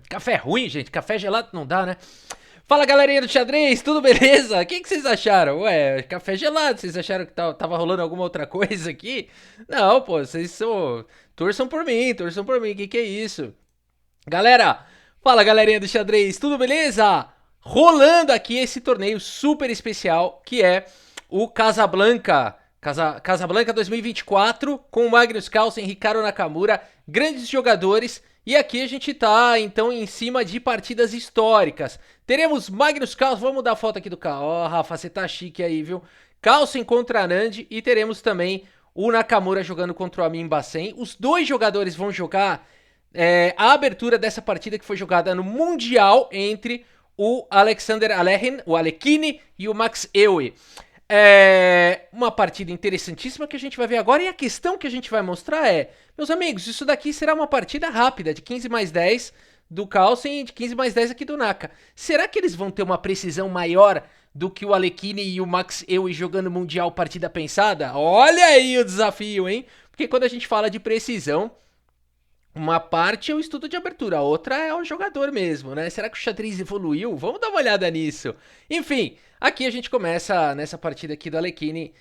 Café ruim, gente. Café gelado não dá, né? Fala, galerinha do xadrez, tudo beleza? O que vocês acharam? Ué, café gelado, vocês acharam que tava rolando alguma outra coisa aqui? Não, pô, vocês são... Torçam por mim, torçam por mim, que é isso? Galera, fala, galerinha do xadrez, tudo beleza? Rolando aqui esse torneio super especial, que é o Casablanca. Casablanca 2024, com o Magnus Carlsen e Hikaru Nakamura, grandes jogadores. E aqui a gente tá, então, em cima de partidas históricas. Teremos Magnus Carlsen, vamos mudar a foto aqui do Carlsen. Ó, Rafa, você tá chique aí, viu? Carlsen contra Anand e teremos também o Nakamura jogando contra o Amin Basen. Os dois jogadores vão jogar a abertura dessa partida que foi jogada no Mundial entre o Alexander Alekhine, o Alekhine e o Max Euwe. É uma partida interessantíssima que a gente vai ver agora, e a questão que a gente vai mostrar é, meus amigos, isso daqui será uma partida rápida, de 15+10 do Carlsen e de 15+10 aqui do Naka. Será que eles vão ter uma precisão maior do que o Alekhine e o Max Euwe jogando Mundial partida pensada? Olha aí o desafio, hein? Porque quando a gente fala de precisão, uma parte é o estudo de abertura, a outra é o jogador mesmo, né? Será que o xadrez evoluiu? Vamos dar uma olhada nisso. Enfim, aqui a gente começa nessa partida aqui do Alekhine.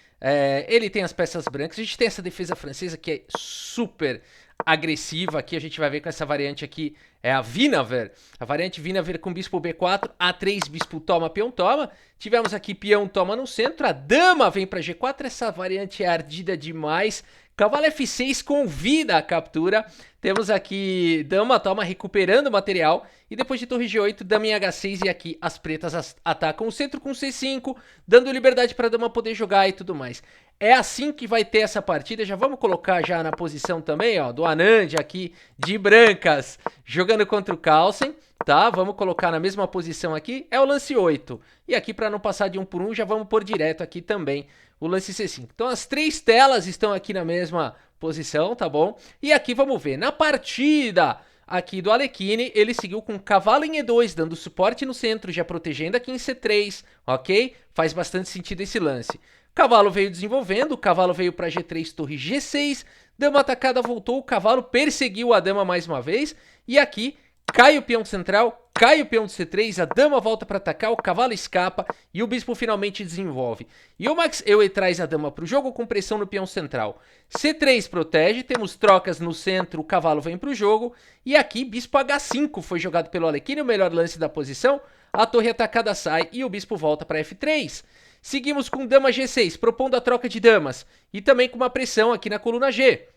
Ele tem as peças brancas, a gente tem essa defesa francesa que é super agressiva. Aqui a gente vai ver com essa variante aqui, é a Vinaver. A variante Vinaver com bispo B4, A3, bispo toma, peão toma. Tivemos aqui peão toma no centro, a dama vem para G4, essa variante é ardida demais. Cavalo F6 convida a captura. Temos aqui dama toma recuperando o material. E depois de torre G8, dama em H6 e aqui as pretas atacam o centro com C5, dando liberdade para a dama poder jogar e tudo mais. É assim que vai ter essa partida. Já vamos colocar já na posição também, ó, do Anand aqui de brancas, jogando contra o Carlsen, tá? Vamos colocar na mesma posição aqui. É o lance 8. E aqui para não passar de 1 por 1, já vamos pôr direto aqui também o lance C5. Então as três telas estão aqui na mesma posição, tá bom? E aqui vamos ver, na partida aqui do Alekhine, ele seguiu com cavalo em E2, dando suporte no centro, já protegendo aqui em C3, ok? Faz bastante sentido esse lance. Cavalo veio desenvolvendo, o cavalo veio para G3, torre G6, dama atacada voltou, o cavalo perseguiu a dama mais uma vez, e aqui cai o peão central, cai o peão de C3, a dama volta para atacar, o cavalo escapa e o bispo finalmente desenvolve. E o Max Euwe traz a dama para o jogo com pressão no peão central. C3 protege, temos trocas no centro, o cavalo vem para o jogo. E aqui bispo H5 foi jogado pelo Alekhine, o melhor lance da posição. A torre atacada sai e o bispo volta para F3. Seguimos com dama G6, propondo a troca de damas. E também com uma pressão aqui na coluna G.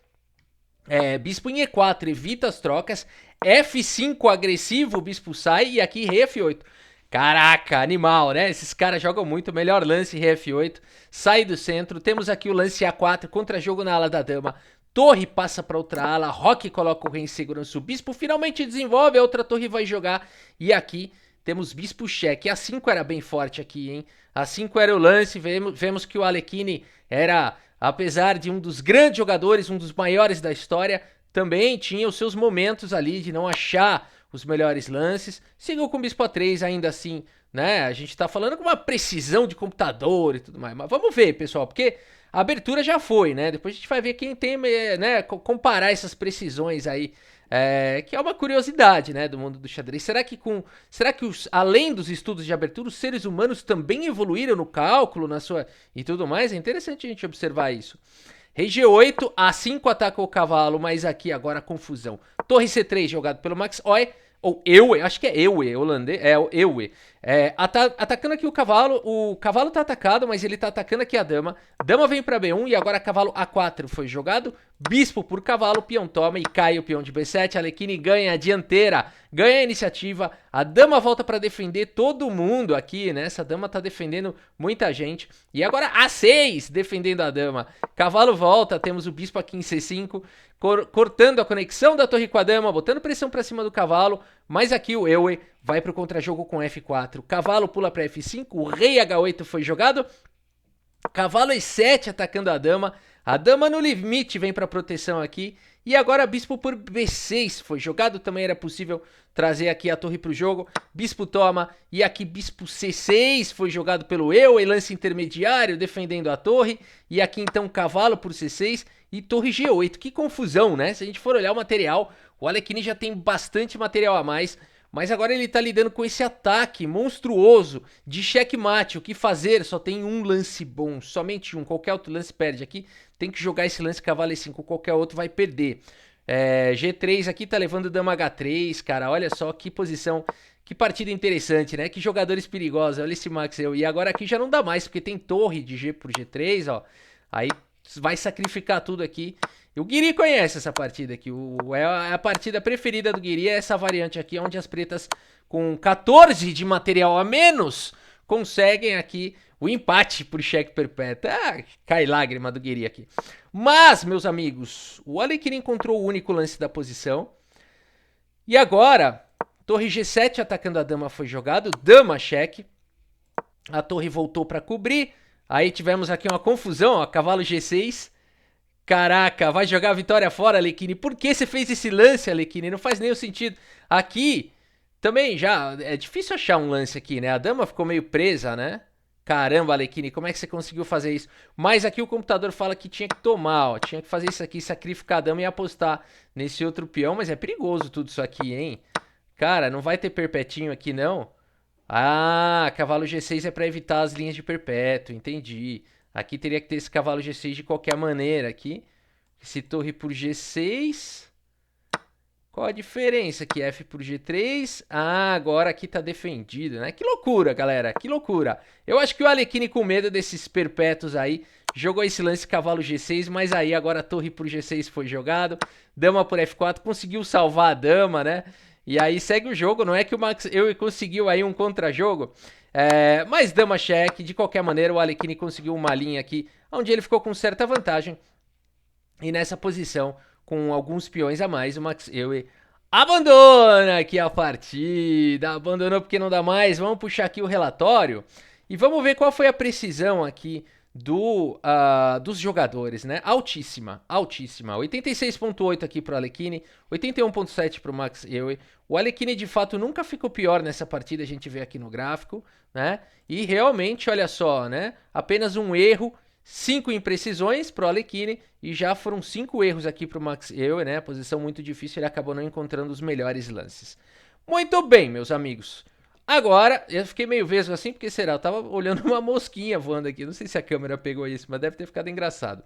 Bispo em E4, evita as trocas. F5 agressivo, o bispo sai. E aqui rei F8. Caraca, animal, né? Esses caras jogam muito. Melhor lance, rei F8. Sai do centro. Temos aqui o lance A4, contra-jogo na ala da dama. Torre passa para outra ala. Roque coloca o rei em segurança. O bispo finalmente desenvolve. A outra torre vai jogar. E aqui temos bispo cheque. A5 era bem forte aqui, hein? A5 era o lance. Vemos que o Alekhine era, apesar de um dos grandes jogadores, um dos maiores da história, também tinha os seus momentos ali de não achar os melhores lances. Seguiu com o bispo A3 ainda assim, né? A gente tá falando com uma precisão de computador e tudo mais. Mas vamos ver, pessoal, porque a abertura já foi, né? Depois a gente vai ver quem tem, né? Comparar essas precisões aí. Que é uma curiosidade, né, do mundo do xadrez. Será que além dos estudos de abertura, os seres humanos também evoluíram no cálculo, na sua e tudo mais? É interessante a gente observar isso. Rei G8, A5 ataca o cavalo, mas aqui agora a confusão. Torre C3 jogado pelo Max Euwe, acho que é Euwe, holandês, o Euwe. Atacando aqui o cavalo tá atacado, mas ele tá atacando aqui a dama. Dama vem pra B1 e agora cavalo A4 foi jogado. Bispo por cavalo, peão toma e cai o peão de B7. Alekhine ganha a dianteira, ganha a iniciativa. A dama volta pra defender todo mundo aqui, né? Essa dama tá defendendo muita gente. E agora A6 defendendo a dama. Cavalo volta, temos o bispo aqui em C5. Cortando a conexão da torre com a dama, botando pressão pra cima do cavalo, mas aqui o Euwe vai pro contra-jogo com F4, cavalo pula pra F5, o rei H8 foi jogado, cavalo E7 atacando a dama no limite vem pra proteção aqui, e agora bispo por B6 foi jogado, também era possível trazer aqui a torre pro jogo, bispo toma, e aqui bispo C6 foi jogado pelo Euwe, lance intermediário defendendo a torre, e aqui então cavalo por C6, e torre G8, que confusão, né? Se a gente for olhar o material, O Alekhine já tem bastante material a mais, mas agora ele tá lidando com esse ataque monstruoso de checkmate. O que fazer? Só tem um lance bom, somente um. Qualquer outro lance perde. Aqui tem que jogar esse lance cavalo E5, qualquer outro vai perder. G3 aqui tá levando dama H3, cara. Olha só que posição, que partida interessante, né? Que jogadores perigosos. Olha esse Max eu. E agora aqui já não dá mais, porque tem torre de G por G3, ó. Aí vai sacrificar tudo aqui. O Guiri conhece essa partida aqui. É a partida preferida do Guiri, é essa variante aqui, onde as pretas com 14 de material a menos conseguem aqui o empate por cheque perpétuo. Cai lágrima do Guiri aqui. Mas, meus amigos, o Alekhine encontrou o único lance da posição. E agora, torre G7 atacando a dama foi jogado. Dama cheque. A torre voltou para cobrir. Aí tivemos aqui uma confusão, ó, cavalo G6. Caraca, vai jogar a vitória fora, Alekhine. Por que você fez esse lance, Alekhine? Não faz nenhum sentido. Aqui, também já é difícil achar um lance aqui, né? A dama ficou meio presa, né? Caramba, Alekhine, como é que você conseguiu fazer isso? Mas aqui o computador fala que tinha que tomar, ó. Tinha que fazer isso aqui, sacrificar a dama e apostar nesse outro peão. Mas é perigoso tudo isso aqui, hein? Cara, não vai ter perpetinho aqui, não? Ah, cavalo G6 é pra evitar as linhas de perpétuo, entendi. Aqui teria que ter esse cavalo G6 de qualquer maneira aqui. Esse torre por G6. Qual a diferença aqui? F por G3. Ah, agora aqui tá defendido, né? Que loucura, galera. Que loucura. Eu acho que o Alekhine, com medo desses perpétuos aí, jogou esse lance cavalo G6, mas aí agora a torre por G6 foi jogado. Dama por F4, conseguiu salvar a dama, né? E aí segue o jogo. Não é que o Max eu conseguiu aí um contra-jogo. Mas dama cheque, de qualquer maneira o Alekhine conseguiu uma linha aqui, onde ele ficou com certa vantagem. E nessa posição, com alguns peões a mais, o Max Euwe abandona aqui a partida. Abandonou porque não dá mais. Vamos puxar aqui o relatório e vamos ver qual foi a precisão aqui dos jogadores, né? Altíssima, altíssima. 86.8 aqui pro Alekhine, 81.7 pro Max Euwe. O Alekhine de fato nunca ficou pior nessa partida, a gente vê aqui no gráfico, né? E realmente, olha só, né? Apenas um erro, 5 imprecisões pro Alekhine e já foram 5 erros aqui pro Max Euwe, né? Posição muito difícil, ele acabou não encontrando os melhores lances. Muito bem, meus amigos. Agora, eu fiquei meio vesgo assim, porque será? Eu tava olhando uma mosquinha voando aqui. Não sei se a câmera pegou isso, mas deve ter ficado engraçado.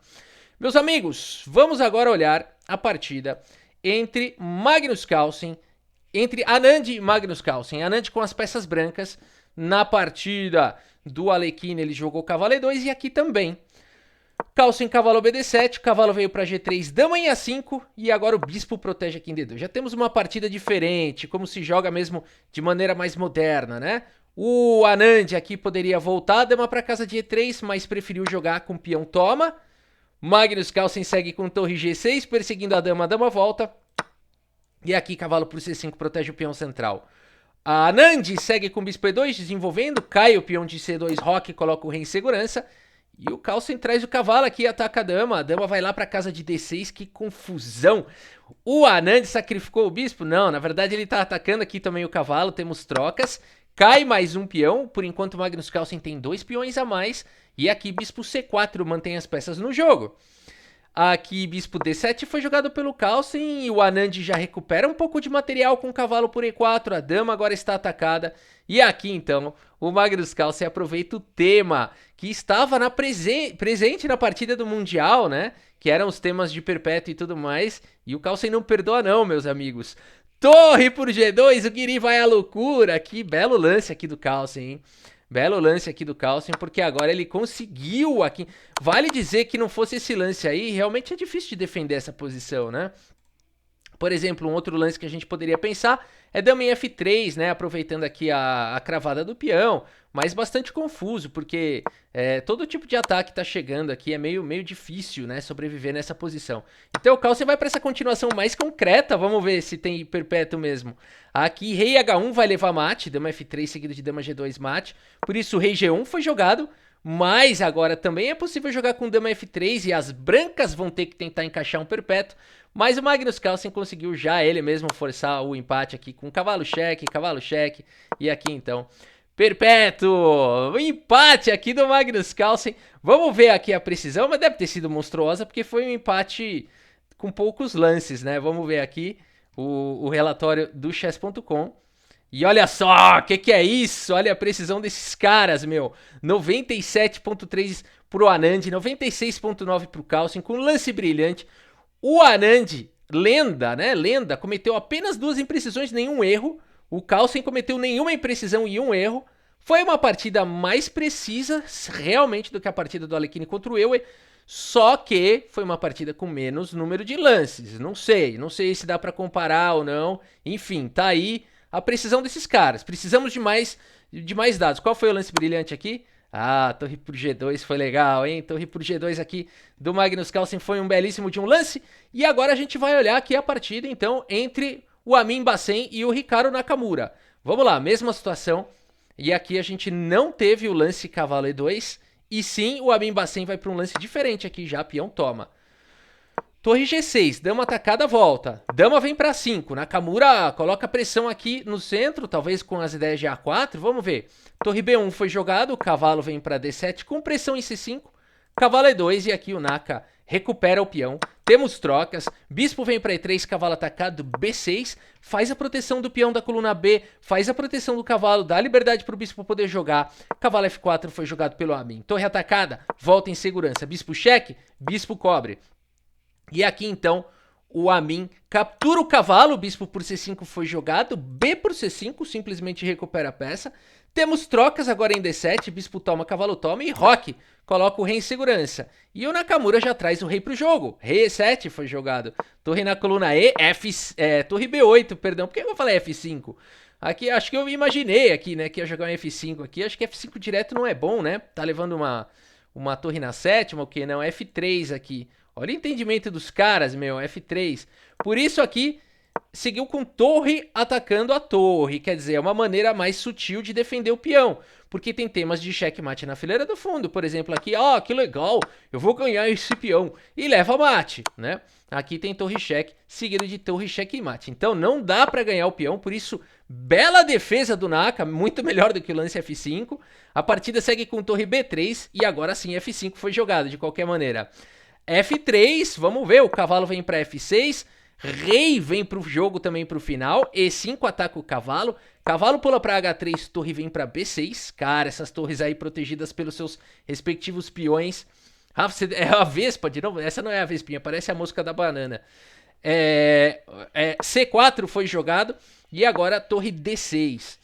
Meus amigos, vamos agora olhar a partida entre Magnus Carlsen, entre Anand e Magnus Carlsen. Anand com as peças brancas. Na partida do Alekhine, ele jogou cavalo E2 e aqui também. Carlsen, cavalo BD7, cavalo veio para G3, dama em A5 e agora o bispo protege aqui em D2. Já temos uma partida diferente, como se joga mesmo de maneira mais moderna, né? O Anand aqui poderia voltar a dama para casa de E3, mas preferiu jogar com peão toma. Magnus Carlsen segue com torre G6, perseguindo a dama volta. E aqui cavalo por C5 protege o peão central. A Anand segue com bispo E2, desenvolvendo, cai o peão de C2, roque, coloca o rei em segurança. E o Carlsen traz o cavalo aqui e ataca a dama vai lá pra casa de D6, que confusão. O Anand sacrificou o bispo? Não, na verdade ele tá atacando aqui também o cavalo, temos trocas. Cai mais um peão, por enquanto o Magnus Carlsen tem 2 peões a mais. E aqui bispo C4 mantém as peças no jogo. Aqui bispo D7 foi jogado pelo Carlsen e o Anand já recupera um pouco de material com o cavalo por E4. A dama agora está atacada. E aqui então o Magnus Carlsen aproveita o tema que estava presente na partida do Mundial, né? Que eram os temas de perpétuo e tudo mais. E o Carlsen não perdoa não, meus amigos. Torre por G2, o Guiri vai à loucura. Que belo lance aqui do Carlsen, hein? Belo lance aqui do Carlsen, porque agora ele conseguiu aqui. Vale dizer que não fosse esse lance aí, realmente é difícil de defender essa posição, né? Por exemplo, um outro lance que a gente poderia pensar é dama em F3, né? Aproveitando aqui a cravada do peão, mas bastante confuso, porque todo tipo de ataque tá chegando aqui, é meio difícil, né? Sobreviver nessa posição. Então o Carlsen vai para essa continuação mais concreta, vamos ver se tem perpétuo mesmo. Aqui rei H1 vai levar mate, dama F3 seguido de dama G2 mate, por isso o rei G1 foi jogado. Mas agora também é possível jogar com dama F3 e as brancas vão ter que tentar encaixar um perpétuo. Mas o Magnus Carlsen conseguiu já ele mesmo forçar o empate aqui com cavalo cheque. E aqui então, perpétuo, empate aqui do Magnus Carlsen. Vamos ver aqui a precisão, mas deve ter sido monstruosa porque foi um empate com poucos lances, né? Vamos ver aqui. o relatório do chess.com. E olha só, o que é isso? Olha a precisão desses caras, meu. 97.3 pro Anand, 96.9 pro Carlsen, com lance brilhante. O Anand, lenda, né? Lenda, cometeu apenas 2 imprecisões, nenhum erro. O Carlsen cometeu nenhuma imprecisão e um erro. Foi uma partida mais precisa, realmente, do que a partida do Alekhine contra o Ewe. Só que foi uma partida com menos número de lances. Não sei se dá pra comparar ou não. Enfim, tá aí a precisão desses caras. Precisamos de mais dados. Qual foi o lance brilhante aqui? Ah, torre por G2 foi legal, hein? Torre por G2 aqui do Magnus Carlsen foi um belíssimo de um lance. E agora a gente vai olhar aqui a partida, então, entre o Amin Basen e o Ricardo Nakamura. Vamos lá, mesma situação. E aqui a gente não teve o lance cavalo E2. E sim, o Amin Basen vai para um lance diferente aqui já, peão toma. Torre G6, dama atacada, volta. Dama vem para 5. Nakamura coloca pressão aqui no centro, talvez com as ideias de A4. Vamos ver. Torre B1 foi jogado, cavalo vem para D7 com pressão em C5. Cavalo E2 e aqui o Naka recupera o peão. Temos trocas. Bispo vem para E3, cavalo atacado, B6. Faz a proteção do peão da coluna B. Faz a proteção do cavalo, dá liberdade para o bispo poder jogar. Cavalo F4 foi jogado pelo Amin. Torre atacada, volta em segurança. Bispo cheque, bispo cobre. E aqui então o Amin captura o cavalo, o bispo por C5 foi jogado, B por C5 simplesmente recupera a peça. Temos trocas agora em D7, bispo toma, cavalo toma e Roque coloca o rei em segurança. E o Nakamura já traz o rei pro jogo, rei E7 foi jogado, torre na coluna E, torre B8, perdão, por que eu falei F5? Aqui, acho que eu imaginei aqui, né, que ia jogar um F5 aqui, acho que F5 direto não é bom, né, tá levando uma torre na sétima, o que não, F3 aqui. Olha o entendimento dos caras, meu, F3. Por isso aqui, seguiu com torre atacando a torre. Quer dizer, é uma maneira mais sutil de defender o peão. Porque tem temas de checkmate na fileira do fundo. Por exemplo, aqui, ó, que legal, eu vou ganhar esse peão. E leva mate, né? Aqui tem torre cheque, seguido de torre checkmate. Então não dá pra ganhar o peão, por isso, bela defesa do Naka, muito melhor do que o lance F5. A partida segue com torre B3 e agora sim F5 foi jogado, de qualquer maneira. F3, vamos ver, o cavalo vem para F6, rei vem pro jogo também pro final, E5 ataca o cavalo, cavalo pula para H3, torre vem para B6, cara, essas torres aí protegidas pelos seus respectivos peões. Ah, é a Vespa de novo? Essa não é a Vespinha, parece a mosca da banana. C4 foi jogado e agora torre D6.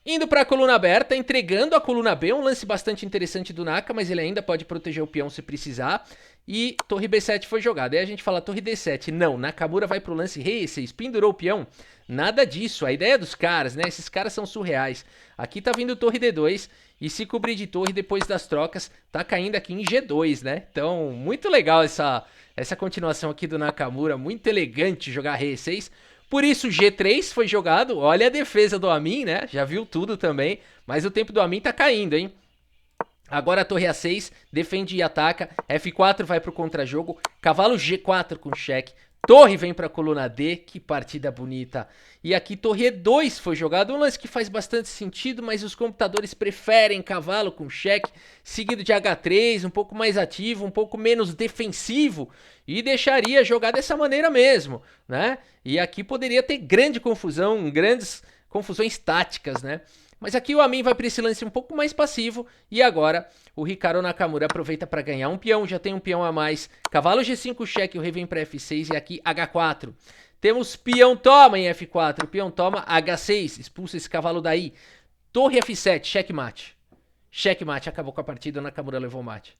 Indo para a coluna aberta, entregando a coluna B, um lance bastante interessante do Naka, mas ele ainda pode proteger o peão se precisar. E torre B7 foi jogada. Aí a gente fala torre D7. Não, Nakamura vai pro lance rei E6, pendurou o peão. Nada disso, a ideia dos caras, né? Esses caras são surreais. Aqui tá vindo torre D2 e se cobrir de torre depois das trocas, tá caindo aqui em G2, né? Então, muito legal essa continuação aqui do Nakamura, muito elegante jogar rei E6. Por isso G3 foi jogado, olha a defesa do Amin, né? Já viu tudo também, mas o tempo do Amin tá caindo, hein? Agora a torre A6 defende e ataca, F4 vai pro contra-jogo, cavalo G4 com cheque, torre vem pra coluna D, que partida bonita. E aqui torre E2 foi jogado, um lance que faz bastante sentido, mas os computadores preferem cavalo com cheque, seguido de H3, um pouco mais ativo, um pouco menos defensivo, e deixaria jogar dessa maneira mesmo, né? E aqui poderia ter grande confusão, grandes confusões táticas, né? Mas aqui o Amin vai para esse lance um pouco mais passivo. E agora o Ricardo Nakamura aproveita para ganhar um peão. Já tem um peão a mais. Cavalo G5 cheque, o rei vem para F6 e aqui H4. Temos peão toma em F4. Peão toma H6. Expulsa esse cavalo daí. Torre F7, checkmate. Checkmate, acabou com a partida. O Nakamura levou mate.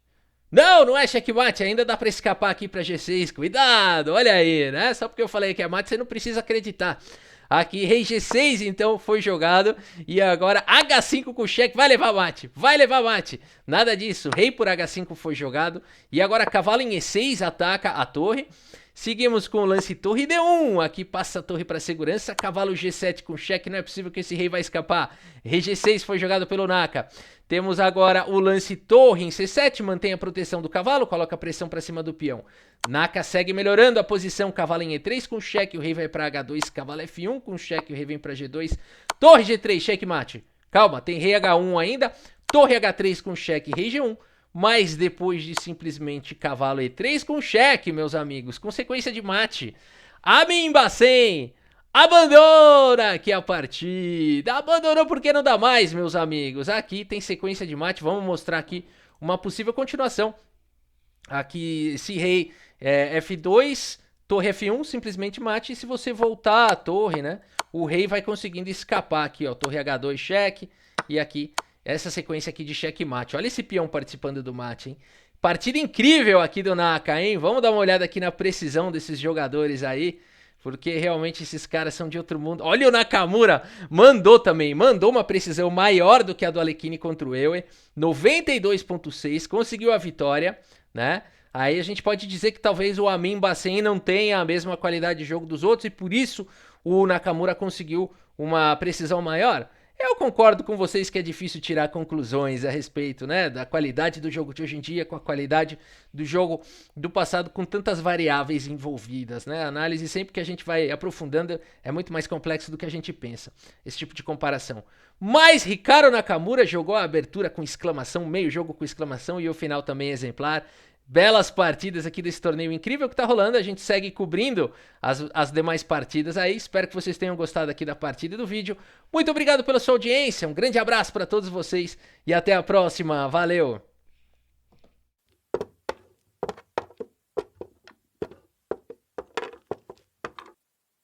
Não, não é checkmate, ainda dá pra escapar aqui pra G6, cuidado, olha aí, né? Só porque eu falei que é mate, você não precisa acreditar. Aqui, rei G6, então, foi jogado, e agora H5 com cheque, vai levar mate, nada disso, rei por H5 foi jogado, e agora cavalo em E6 ataca a torre. Seguimos com o lance torre D1, aqui passa a torre para segurança, cavalo G7 com cheque, não é possível que esse rei vai escapar. Rei G6 foi jogado pelo Naka. Temos agora o lance torre em C7, mantém a proteção do cavalo, coloca pressão para cima do peão. Naka segue melhorando a posição, cavalo em E3 com cheque, o rei vai para H2, cavalo F1 com cheque, o rei vem para G2. Torre G3, checkmate. Calma, tem rei H1 ainda, torre H3 com cheque, rei G1. Mas depois de simplesmente cavalo E3 com cheque, meus amigos, consequência de mate. Amin Bacen abandona aqui a partida. Abandonou porque não dá mais, meus amigos. Aqui tem sequência de mate. Vamos mostrar aqui uma possível continuação. Aqui, esse rei é F2, torre F1, simplesmente mate. E se você voltar a torre, né? O rei vai conseguindo escapar aqui, ó. Torre H2, cheque. E aqui, essa sequência aqui de cheque-mate. Olha esse peão participando do mate, hein? Partida incrível aqui do Naka, hein? Vamos dar uma olhada aqui na precisão desses jogadores aí. Porque realmente esses caras são de outro mundo. Olha o Nakamura, mandou também. Mandou uma precisão maior do que a do Alekhine contra o Ewe. 92.6, conseguiu a vitória, né? Aí a gente pode dizer que talvez o Amin Bacen não tenha a mesma qualidade de jogo dos outros. E por isso o Nakamura conseguiu uma precisão maior. Eu concordo com vocês que é difícil tirar conclusões a respeito, né, da qualidade do jogo de hoje em dia com a qualidade do jogo do passado com tantas variáveis envolvidas, né? A análise sempre que a gente vai aprofundando é muito mais complexo do que a gente pensa, esse tipo de comparação. Mas Hikaru Nakamura jogou a abertura com exclamação, meio jogo com exclamação e o final também exemplar. Belas partidas aqui desse torneio incrível que tá rolando. A gente segue cobrindo as demais partidas aí. Espero que vocês tenham gostado aqui da partida e do vídeo. Muito obrigado pela sua audiência. Um grande abraço para todos vocês e até a próxima. Valeu!